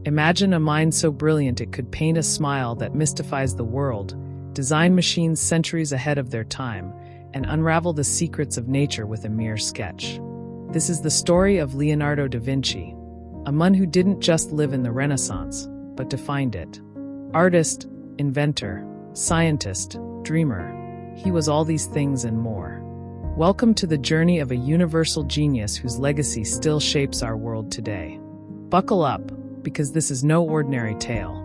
Imagine a mind so brilliant it could paint a smile that mystifies the world, design machines centuries ahead of their time, and unravel the secrets of nature with a mere sketch. This is the story of Leonardo da Vinci, a man who didn't just live in the Renaissance, but defined it. Artist, inventor, scientist, dreamer. He was all these things and more. Welcome to the journey of a universal genius whose legacy still shapes our world today. Buckle up, because this is no ordinary tale.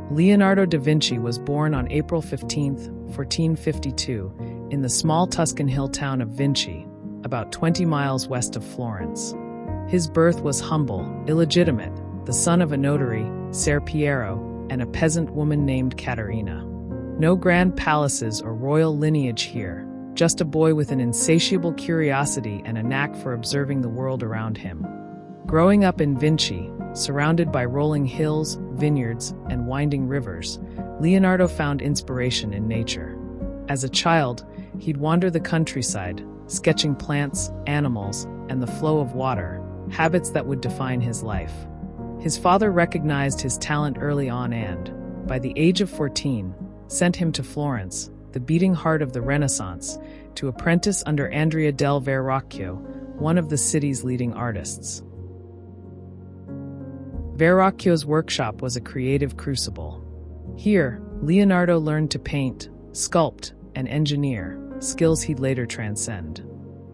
Leonardo da Vinci was born on April 15, 1452, in the small Tuscan hill town of Vinci, about 20 miles west of Florence. His birth was humble, illegitimate, the son of a notary, Ser Piero, and a peasant woman named Caterina. No grand palaces or royal lineage here, just a boy with an insatiable curiosity and a knack for observing the world around him. Growing up in Vinci, surrounded by rolling hills, vineyards, and winding rivers, Leonardo found inspiration in nature. As a child, he'd wander the countryside, sketching plants, animals, and the flow of water, habits that would define his life. His father recognized his talent early on and, by the age of 14, sent him to Florence, the beating heart of the Renaissance, to apprentice under Andrea del Verrocchio, one of the city's leading artists. Verrocchio's workshop was a creative crucible. Here, Leonardo learned to paint, sculpt, and engineer, skills he'd later transcend.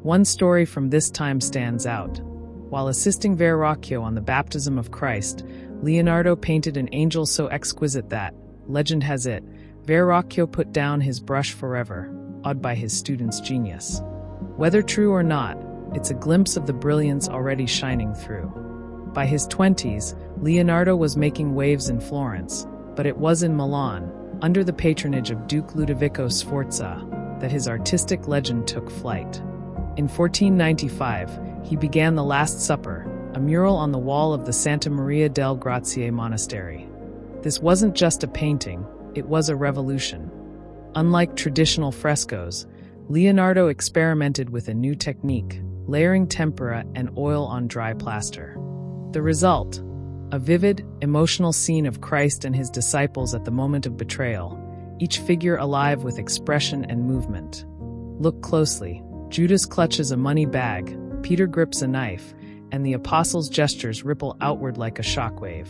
One story from this time stands out. While assisting Verrocchio on the baptism of Christ, Leonardo painted an angel so exquisite that, legend has it, Verrocchio put down his brush forever, awed by his student's genius. Whether true or not, it's a glimpse of the brilliance already shining through. By his 20s, Leonardo was making waves in Florence, but it was in Milan, under the patronage of Duke Ludovico Sforza, that his artistic legend took flight. In 1495, he began the Last Supper, a mural on the wall of the Santa Maria del Grazie monastery. This wasn't just a painting, it was a revolution. Unlike traditional frescoes, Leonardo experimented with a new technique, layering tempera and oil on dry plaster. The result? A vivid, emotional scene of Christ and his disciples at the moment of betrayal, each figure alive with expression and movement. Look closely. Judas clutches a money bag, Peter grips a knife, and the apostles' gestures ripple outward like a shockwave.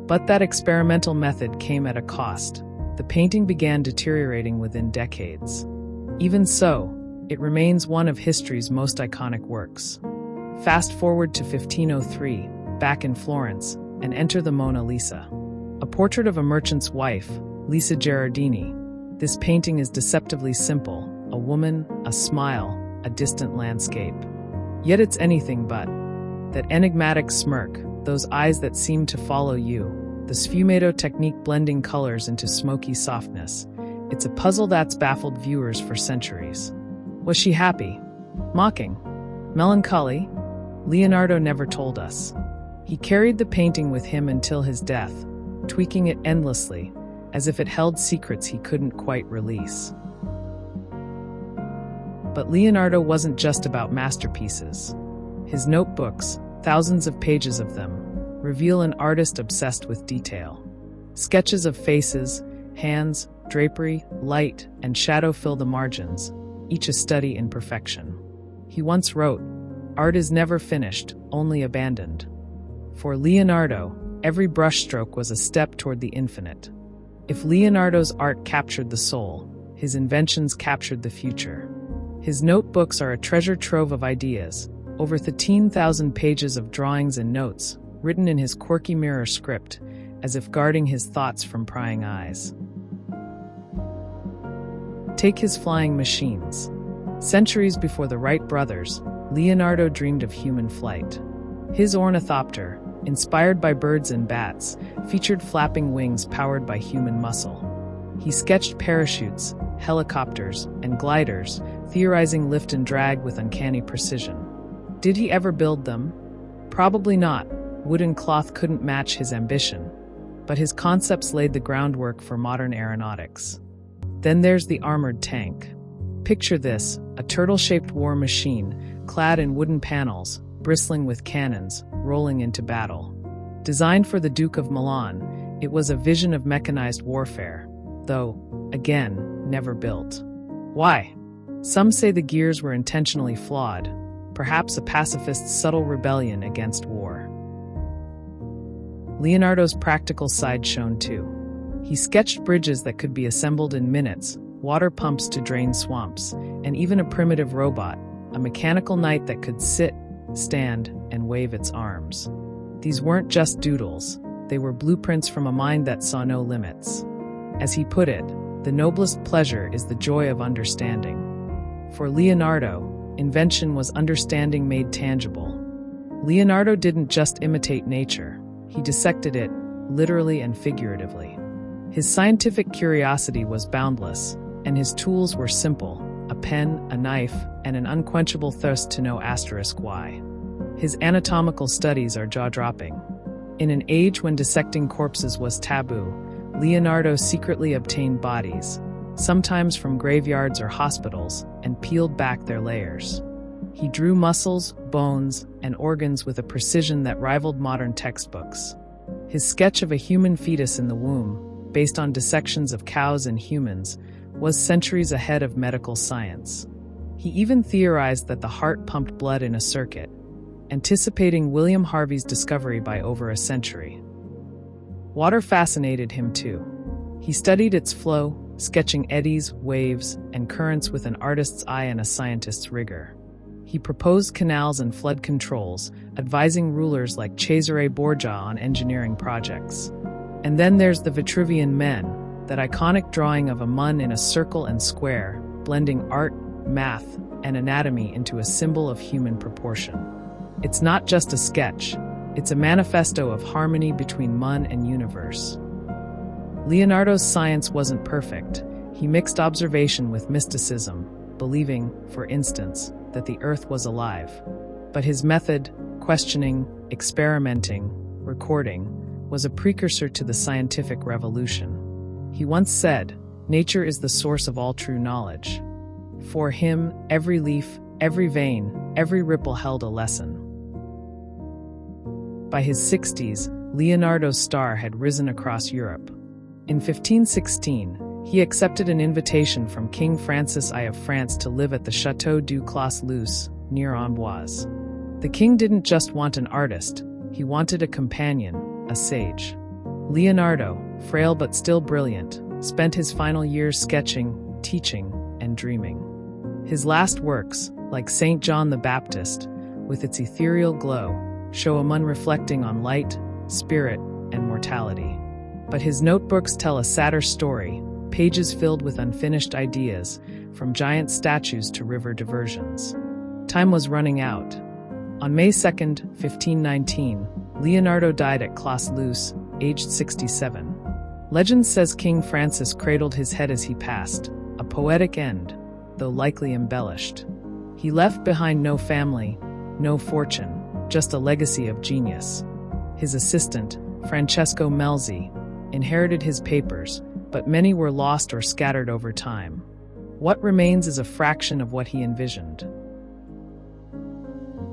But that experimental method came at a cost. The painting began deteriorating within decades. Even so, it remains one of history's most iconic works. Fast forward to 1503, back in Florence, and enter the Mona Lisa. A portrait of a merchant's wife, Lisa Gherardini. This painting is deceptively simple, a woman, a smile, a distant landscape. Yet it's anything but. That enigmatic smirk, those eyes that seem to follow you, the sfumato technique blending colors into smoky softness. It's a puzzle that's baffled viewers for centuries. Was she happy? Mocking? Melancholy? Leonardo never told us. He carried the painting with him until his death, tweaking it endlessly, as if it held secrets he couldn't quite release. But Leonardo wasn't just about masterpieces. His notebooks, thousands of pages of them, reveal an artist obsessed with detail. Sketches of faces, hands, drapery, light, and shadow fill the margins, each a study in perfection. He once wrote, "Art is never finished, only abandoned." For Leonardo, every brushstroke was a step toward the infinite. If Leonardo's art captured the soul, his inventions captured the future. His notebooks are a treasure trove of ideas, over 13,000 pages of drawings and notes, written in his quirky mirror script, as if guarding his thoughts from prying eyes. Take his flying machines. Centuries before the Wright brothers, Leonardo dreamed of human flight. His ornithopter, inspired by birds and bats, featured flapping wings powered by human muscle. He sketched parachutes, helicopters, and gliders, theorizing lift and drag with uncanny precision. Did he ever build them? Probably not. Wood and cloth couldn't match his ambition. But his concepts laid the groundwork for modern aeronautics. Then there's the armored tank. Picture this, a turtle-shaped war machine, clad in wooden panels, bristling with cannons, rolling into battle. Designed for the Duke of Milan, it was a vision of mechanized warfare, though, again, never built. Why? Some say the gears were intentionally flawed, perhaps a pacifist's subtle rebellion against war. Leonardo's practical side shone too. He sketched bridges that could be assembled in minutes, water pumps to drain swamps, and even a primitive robot, a mechanical knight that could sit, stand, and wave its arms. These weren't just doodles, they were blueprints from a mind that saw no limits. As he put it, the noblest pleasure is the joy of understanding. For Leonardo, invention was understanding made tangible. Leonardo didn't just imitate nature, he dissected it, literally and figuratively. His scientific curiosity was boundless, and his tools were simple: a pen, a knife, and an unquenchable thirst to know why. His anatomical studies are jaw-dropping. In an age when dissecting corpses was taboo, Leonardo secretly obtained bodies, sometimes from graveyards or hospitals, and peeled back their layers. He drew muscles, bones, and organs with a precision that rivaled modern textbooks. His sketch of a human fetus in the womb, based on dissections of cows and humans, was centuries ahead of medical science. He even theorized that the heart pumped blood in a circuit, anticipating William Harvey's discovery by over a century. Water fascinated him too. He studied its flow, sketching eddies, waves, and currents with an artist's eye and a scientist's rigor. He proposed canals and flood controls, advising rulers like Cesare Borgia on engineering projects. And then there's the Vitruvian Men, that iconic drawing of a mun in a circle and square, blending art, math, and anatomy into a symbol of human proportion. It's not just a sketch, it's a manifesto of harmony between mun and universe. Leonardo's science wasn't perfect. He mixed observation with mysticism, believing, for instance, that the Earth was alive. But his method, questioning, experimenting, recording, was a precursor to the scientific revolution. He once said, "Nature is the source of all true knowledge." For him, every leaf, every vein, every ripple held a lesson. By his 60s, Leonardo's star had risen across Europe. In 1516, he accepted an invitation from King Francis I of France to live at the Château du Clos-Luz, near Amboise. The king didn't just want an artist, he wanted a companion, a sage. Leonardo, frail but still brilliant, spent his final years sketching, teaching, and dreaming. His last works, like St. John the Baptist, with its ethereal glow, show a man reflecting on light, spirit, and mortality. But his notebooks tell a sadder story, pages filled with unfinished ideas, from giant statues to river diversions. Time was running out. On May 2, 1519, Leonardo died at Clos-Luz, aged 67. Legend says King Francis cradled his head as he passed, a poetic end, though likely embellished. He left behind no family, no fortune, just a legacy of genius. His assistant, Francesco Melzi, inherited his papers, but many were lost or scattered over time. What remains is a fraction of what he envisioned.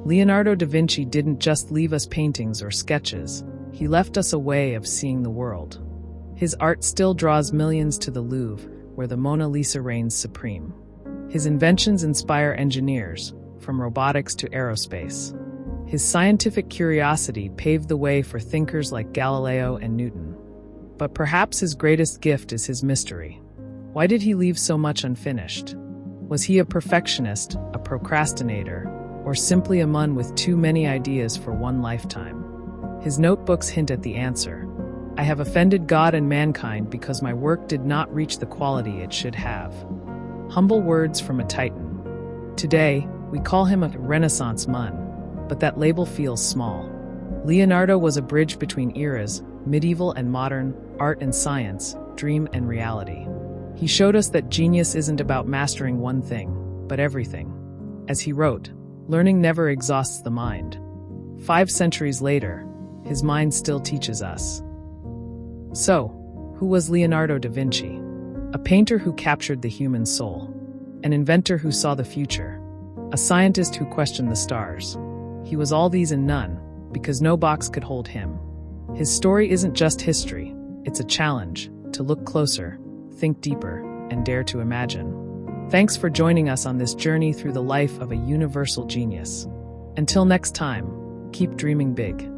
Leonardo da Vinci didn't just leave us paintings or sketches, he left us a way of seeing the world. His art still draws millions to the Louvre, where the Mona Lisa reigns supreme. His inventions inspire engineers, from robotics to aerospace. His scientific curiosity paved the way for thinkers like Galileo and Newton. But perhaps his greatest gift is his mystery. Why did he leave so much unfinished? Was he a perfectionist, a procrastinator, or simply a man with too many ideas for one lifetime? His notebooks hint at the answer. I have offended God and mankind because my work did not reach the quality it should have. Humble words from a titan. Today, we call him a Renaissance man, but that label feels small. Leonardo was a bridge between eras, medieval and modern, art and science, dream and reality. He showed us that genius isn't about mastering one thing, but everything. As he wrote, learning never exhausts the mind. 5 centuries later, his mind still teaches us. So, who was Leonardo da Vinci? A painter who captured the human soul. An inventor who saw the future. A scientist who questioned the stars. He was all these and none, because no box could hold him. His story isn't just history, it's a challenge to look closer, think deeper, and dare to imagine. Thanks for joining us on this journey through the life of a universal genius. Until next time, keep dreaming big.